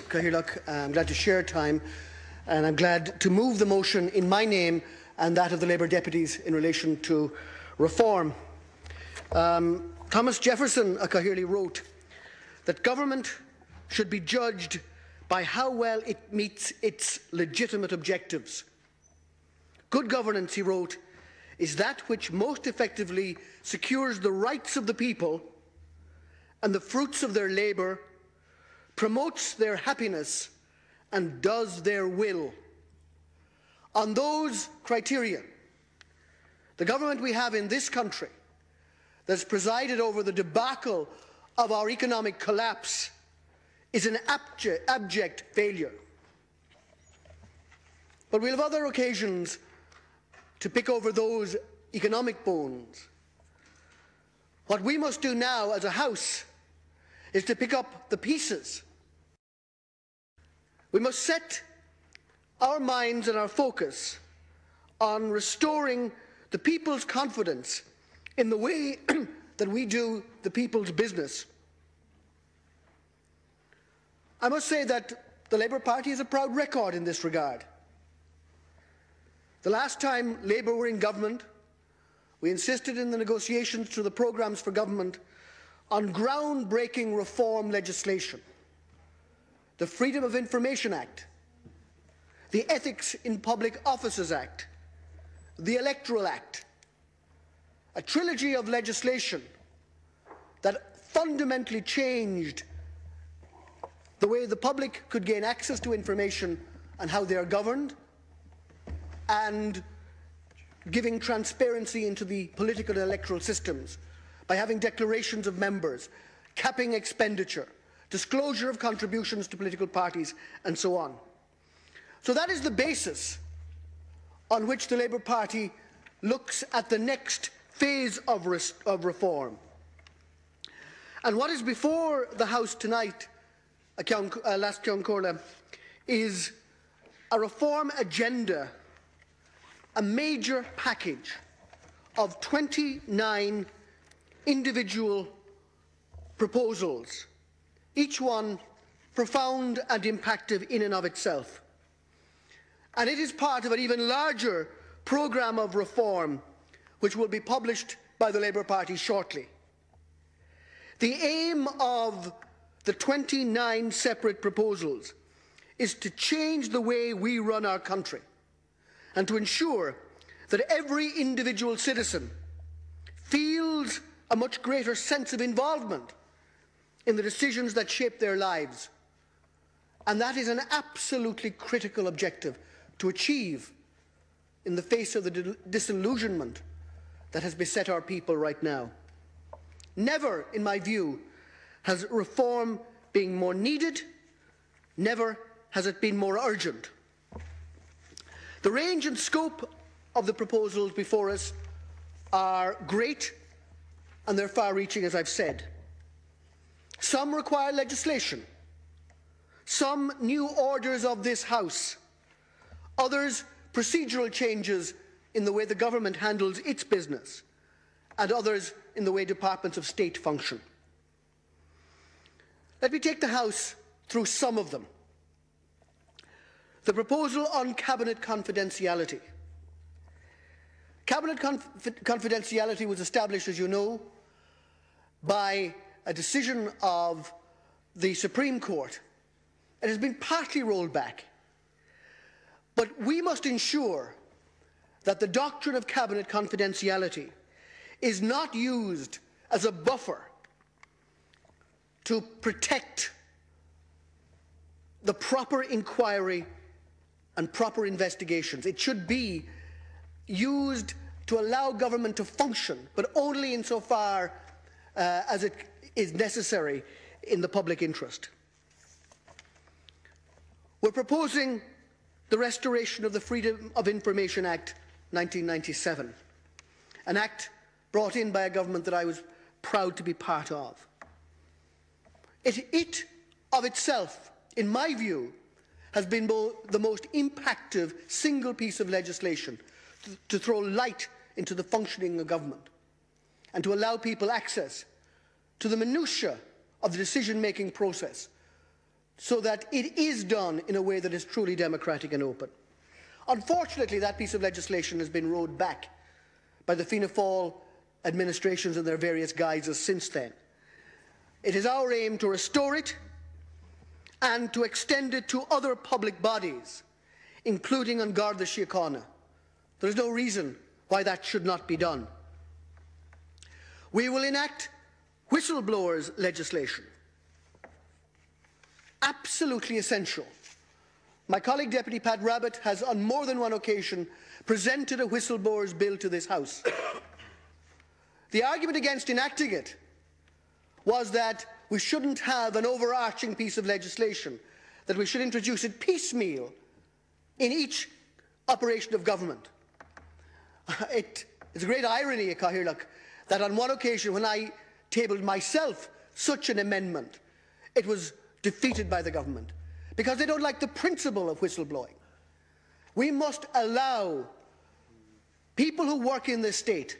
Cathaoirleach. I'm glad to share time, and I'm glad to move the motion in my name and that of the Labour deputies in relation to reform. Thomas Jefferson wrote that government should be judged by how well it meets its legitimate objectives. Good governance, he wrote, is that which most effectively secures the rights of the people and the fruits of their labour, promotes their happiness and does their will. On those criteria, the government we have in this country that has presided over the debacle of our economic collapse is an abject failure. But we'll have other occasions to pick over those economic bones. What we must do now as a House is to pick up the pieces. We must set our minds and our focus on restoring the people's confidence in the way that we do the people's business. I must say that the Labour Party has a proud record in this regard. The last time Labour were in government, we insisted in the negotiations through the programmes for government on groundbreaking reform legislation: the Freedom of Information Act, the Ethics in Public Offices Act, the Electoral Act, a trilogy of legislation that fundamentally changed the way the public could gain access to information and how they are governed, and giving transparency into the political and electoral systems by having declarations of members, capping expenditure, disclosure of contributions to political parties, and so on. So that is the basis on which the Labour Party looks at the next phase of reform. And what is before the House tonight, last Ceann Comhairle, is a reform agenda, a major package of 29 individual proposals, each one profound and impactful in and of itself. And it is part of an even larger programme of reform which will be published by the Labour Party shortly. The aim of the 29 separate proposals is to change the way we run our country and to ensure that every individual citizen feels a much greater sense of involvement in the decisions that shape their lives. And that is an absolutely critical objective to achieve in the face of the disillusionment that has beset our people right now. Never, in my view, has reform been more needed. Never has it been more urgent. The range and scope of the proposals before us are great, and they're far-reaching, as I've said. Some require legislation, some new orders of this House, others procedural changes in the way the government handles its business, and others in the way departments of state function. Let me take the House through some of them. The proposal on cabinet confidentiality. Cabinet confidentiality was established, as you know, by a decision of the Supreme Court. It has been partly rolled back. But we must ensure that the doctrine of cabinet confidentiality is not used as a buffer to protect the proper inquiry and proper investigations. It should be used to allow government to function, but only insofar as it is necessary in the public interest. We're proposing the restoration of the Freedom of Information Act 1997, an act brought in by a government that I was proud to be part of. It of itself, in my view, has been the most impactful single piece of legislation to throw light into the functioning of government and to allow people access to the minutiae of the decision-making process, so that it is done in a way that is truly democratic and open. Unfortunately, that piece of legislation has been rolled back by the Fianna Fáil administrations and their various guises since then. It is our aim to restore it and to extend it to other public bodies, including An Garda Síochána. There is no reason why that should not be done. We will enact whistleblowers legislation. Absolutely essential. My colleague Deputy Pat Rabbitte has on more than one occasion presented a whistleblowers bill to this House. The argument against enacting it was that we shouldn't have an overarching piece of legislation, that we should introduce it piecemeal in each operation of government. It is a great irony, Cathaoirleach, that on one occasion when I tabled myself such an amendment, it was defeated by the government because they don't like the principle of whistleblowing. We must allow people who work in this state,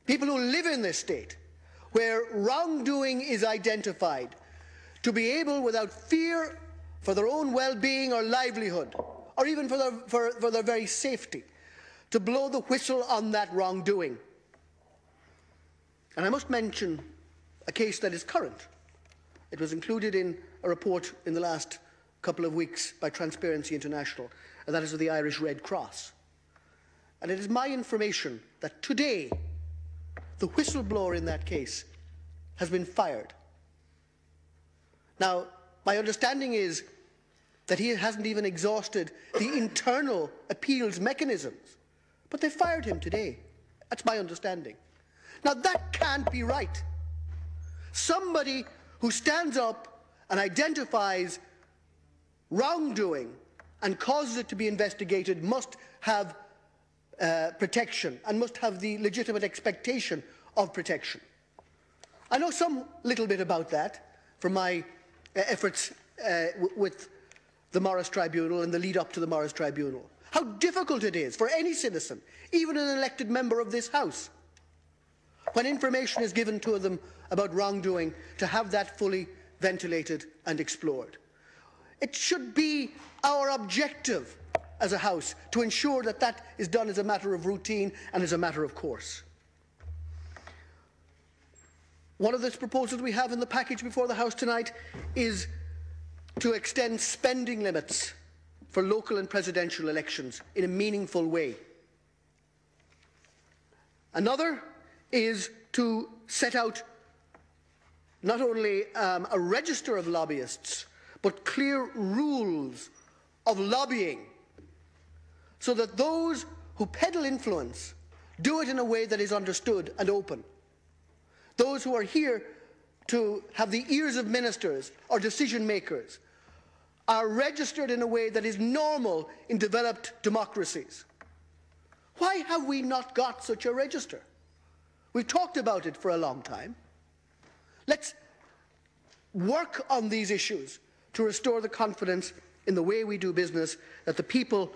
people who live in this state, where wrongdoing is identified, to be able, without fear for their own well-being or livelihood, or even for their very safety, to blow the whistle on that wrongdoing. And I must mention a case that is current. It was included in a report in the last couple of weeks by Transparency International, and that is of the Irish Red Cross. And it is my information that today the whistleblower in that case has been fired. Now, my understanding is that he hasn't even exhausted the internal appeals mechanisms, but they fired him today. That's my understanding. Now, that can't be right. Somebody who stands up and identifies wrongdoing and causes it to be investigated must have protection and must have the legitimate expectation of protection. I know some little bit about that from my efforts with the Morris Tribunal and the lead up to the Morris Tribunal. How difficult it is for any citizen, even an elected member of this House, when information is given to them about wrongdoing, to have that fully ventilated and explored. It should be our objective as a House to ensure that that is done as a matter of routine and as a matter of course. One of the proposals we have in the package before the House tonight is to extend spending limits for local and presidential elections in a meaningful way. Another is to set out not only a register of lobbyists, but clear rules of lobbying, so that those who peddle influence do it in a way that is understood and open. Those who are here to have the ears of ministers or decision makers are registered in a way that is normal in developed democracies. Why have we not got such a register? We've talked about it for a long time. Let's work on these issues to restore the confidence in the way we do business that the people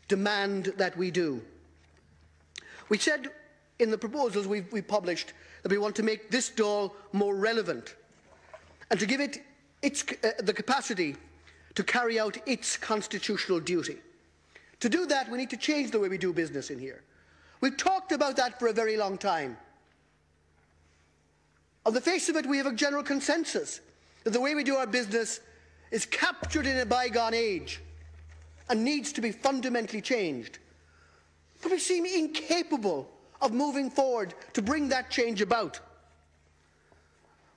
demand that we do. We said in the proposals we published that we want to make this Dáil more relevant and to give it the capacity to carry out its constitutional duty. To do that, we need to change the way we do business in here. We've talked about that for a very long time. On the face of it, we have a general consensus that the way we do our business is captured in a bygone age and needs to be fundamentally changed. But we seem incapable of moving forward to bring that change about.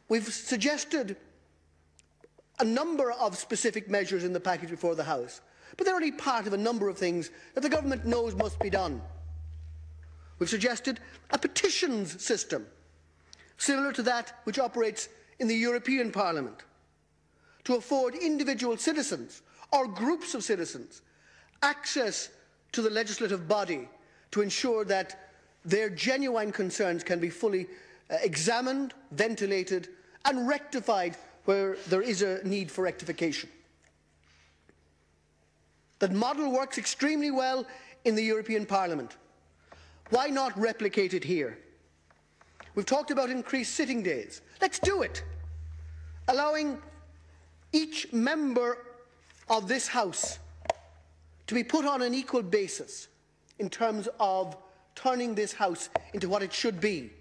We've suggested a number of specific measures in the package before the House, but they're only part of a number of things that the government knows must be done. We've suggested a petitions system, similar to that which operates in the European Parliament, to afford individual citizens or groups of citizens access to the legislative body to ensure that their genuine concerns can be fully examined, ventilated and rectified where there is a need for rectification. That model works extremely well in the European Parliament. Why not replicate it here? We've talked about increased sitting days. Let's do it. Allowing each member of this House to be put on an equal basis in terms of turning this House into what it should be,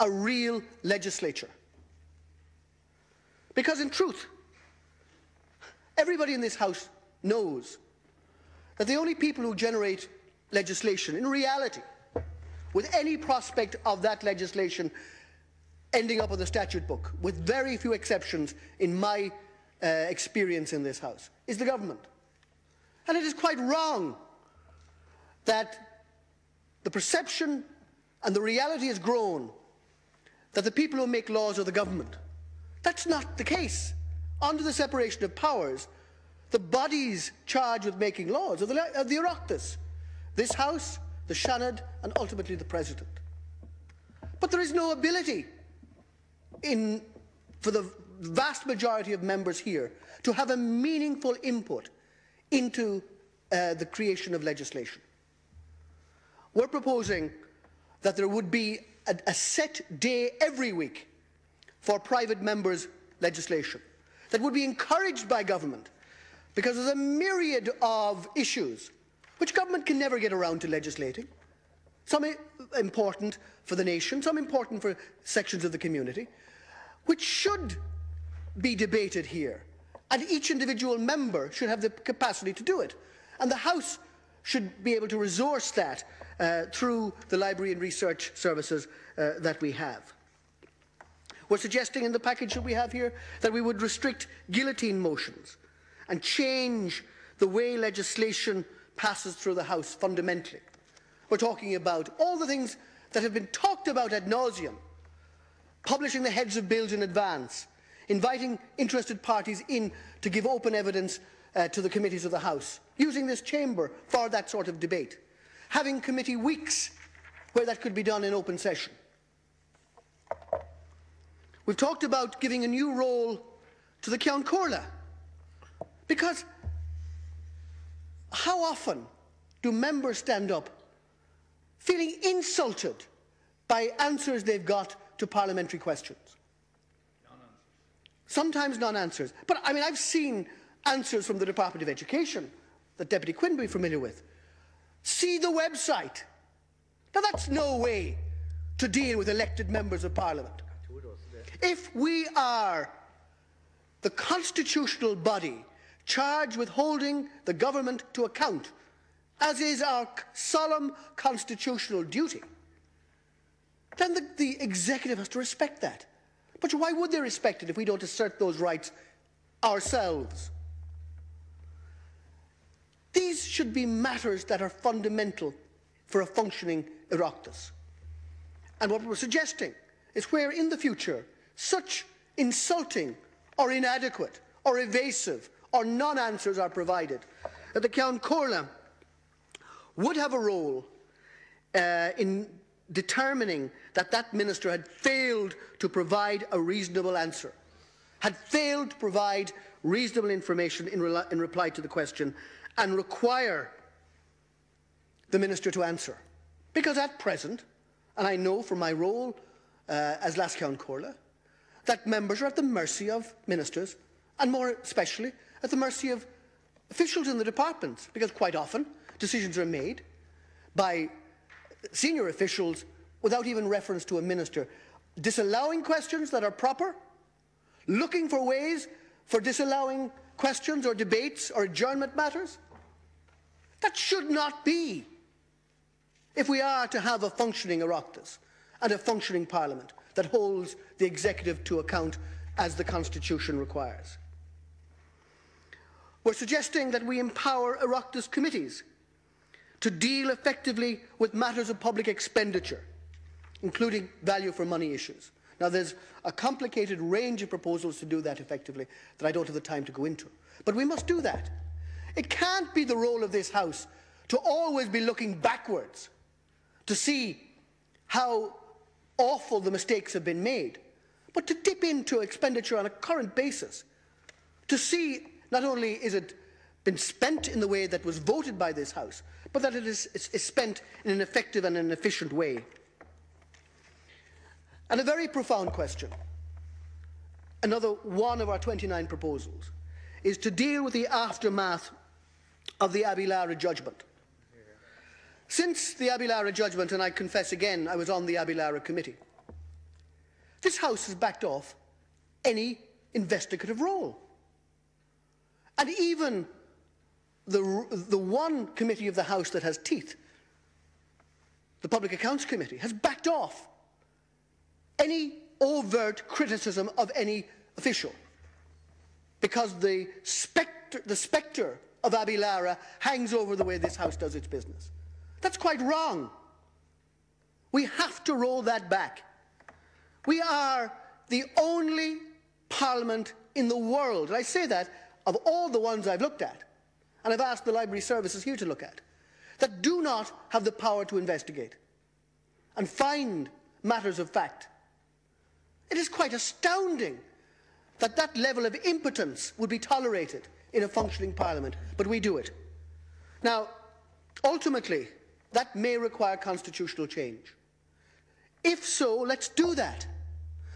a real legislature. Because in truth, everybody in this House knows that the only people who generate legislation, in reality, with any prospect of that legislation ending up on the statute book, with very few exceptions in my experience in this House, is the government. And it is quite wrong that the perception and the reality has grown that the people who make laws are the government. That's not the case. Under the separation of powers, the bodies charged with making laws are the Oireachtas, this House, the Seanad, and ultimately the President. But there is no ability for the vast majority of members here to have a meaningful input into the creation of legislation. We're proposing that there would be a set day every week for private members' legislation that would be encouraged by government, because there's a myriad of issues which government can never get around to legislating. Some important for the nation, some important for sections of the community, which should be debated here. And each individual member should have the capacity to do it. And the House should be able to resource that through the library and research services that we have. We're suggesting in the package that we have here that we would restrict guillotine motions and change the way legislation passes through the House fundamentally. We're talking about all the things that have been talked about ad nauseum: publishing the heads of bills in advance, inviting interested parties in to give open evidence to the committees of the House, using this chamber for that sort of debate, having committee weeks where that could be done in open session. We've talked about giving a new role to the Ceann Comhairle, because how often do members stand up feeling insulted by answers they've got to parliamentary questions? Sometimes non-answers. But I mean, I've seen answers from the Department of Education that Deputy Quinn will be familiar with. See the website. Now that's no way to deal with elected members of Parliament. If we are the constitutional body charged with holding the government to account, as is our solemn constitutional duty, then the executive has to respect that. But why would they respect it if we don't assert those rights ourselves? These should be matters that are fundamental for a functioning Oireachtas. And what we're suggesting is where in the future such insulting or inadequate or evasive or non-answers are provided, that the Ceann Comhairle would have a role in determining that that minister had failed to provide a reasonable answer, had failed to provide reasonable information in reply to the question, and require the minister to answer. Because at present, and I know from my role as Las Ceann Comhairle, that members are at the mercy of ministers, and more especially at the mercy of officials in the departments, because quite often decisions are made by senior officials without even reference to a minister, disallowing questions that are proper, looking for ways for disallowing questions or debates or adjournment matters. That should not be if we are to have a functioning Oireachtas and a functioning Parliament that holds the executive to account as the Constitution requires. We're suggesting that we empower Oireachtas committees to deal effectively with matters of public expenditure, including value for money issues. Now, there's a complicated range of proposals to do that effectively that I don't have the time to go into. But we must do that. It can't be the role of this House to always be looking backwards to see how awful the mistakes have been made, but to dip into expenditure on a current basis, to see not only is it been spent in the way that was voted by this House, but that it is spent in an effective and an efficient way. And a very profound question, another one of our 29 proposals, is to deal with the aftermath of the Abbey Lara judgment. Since the Abbey Lara judgment, and I confess again, I was on the Abbey Lara committee, this House has backed off any investigative role. And even the one committee of the House that has teeth, the Public Accounts Committee, has backed off any overt criticism of any official, because the spectre of Abbey Lara hangs over the way this House does its business. That's quite wrong. We have to roll that back. We are the only parliament in the world, and I say that of all the ones I've looked at, and I've asked the library services here to look at, that do not have the power to investigate and find matters of fact. It is quite astounding that that level of impotence would be tolerated in a functioning parliament, but we do it. Now, ultimately, that may require constitutional change. If so, let's do that.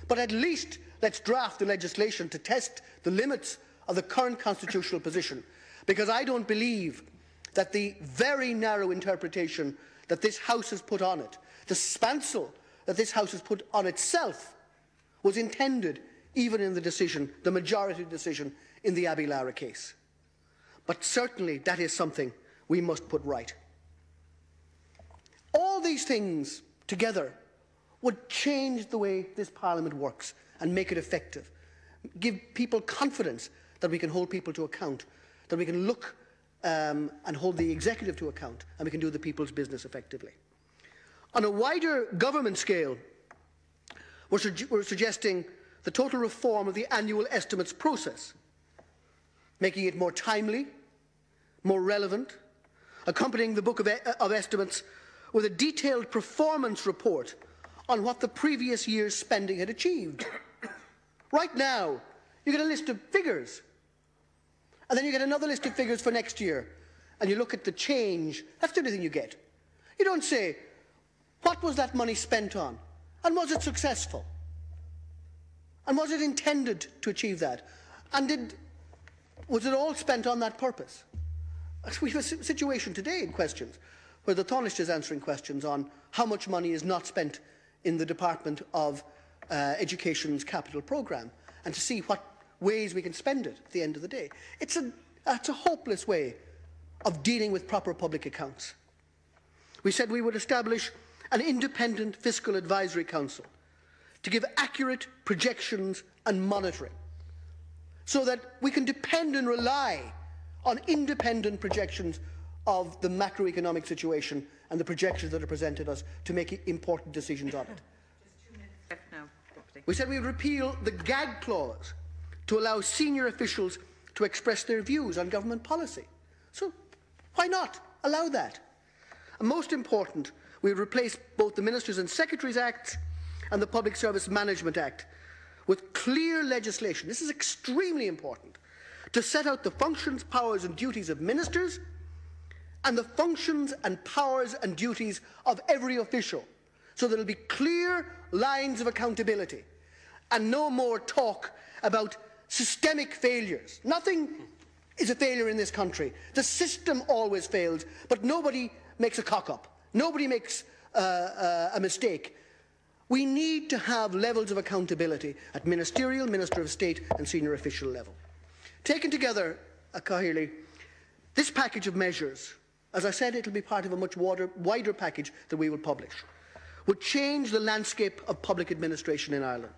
But at least let's draft the legislation to test the limits of the current constitutional position, because I don't believe that the very narrow interpretation that this House has put on it, the spancel that this House has put on itself, was intended even in the decision, the majority decision in the Abbey Lara case. But certainly that is something we must put right. All these things together would change the way this Parliament works and make it effective, give people confidence that we can hold people to account, that we can look and hold the executive to account, and we can do the people's business effectively. On a wider government scale, we're suggesting the total reform of the annual estimates process, making it more timely, more relevant, accompanying the book of estimates with a detailed performance report on what the previous year's spending had achieved. Right now, you get a list of figures, and then you get another list of figures for next year, and you look at the change. That's the only thing you get. You don't say, what was that money spent on? And was it successful? And was it intended to achieve that? And was it all spent on that purpose? We have a situation today in questions where the Taoiseach is answering questions on how much money is not spent in the Department of Education's capital programme, and to see what ways we can spend it at the end of the day. It's a hopeless way of dealing with proper public accounts. We said we would establish an independent fiscal advisory council to give accurate projections and monitoring, so that we can depend and rely on independent projections of the macroeconomic situation and the projections that are presented us to make important decisions on it. Just 2 minutes left now, Deputy. We said we would repeal the gag clause to allow senior officials to express their views on government policy. So why not allow that? And most important, we would replace both the Ministers and Secretaries Act and the Public Service Management Act with clear legislation. This is extremely important, to set out the functions, powers and duties of ministers and the functions and powers and duties of every official, so that there will be clear lines of accountability and no more talk about systemic failures. Nothing is a failure in this country. The system always fails, but nobody makes a cock-up. Nobody makes a mistake. We need to have levels of accountability at ministerial, Minister of State and senior official level. Taken together, Cathaoirleach, this package of measures, as I said, it will be part of a much wider package that we will publish, would change the landscape of public administration in Ireland.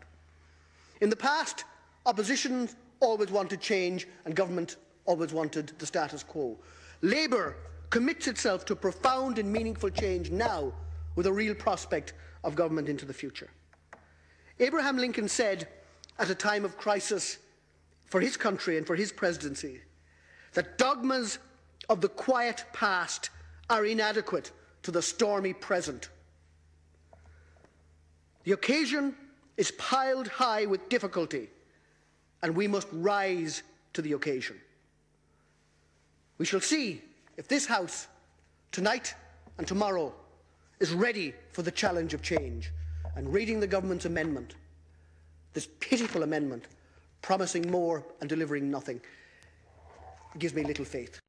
In the past, opposition always wanted change and government always wanted the status quo. Labour commits itself to profound and meaningful change now, with a real prospect of government into the future. Abraham Lincoln said, at a time of crisis for his country and for his presidency, that dogmas of the quiet past are inadequate to the stormy present. The occasion is piled high with difficulty, and we must rise to the occasion. We shall see if this House, tonight and tomorrow, is ready for the challenge of change. And reading the government's amendment, this pitiful amendment, promising more and delivering nothing, gives me little faith.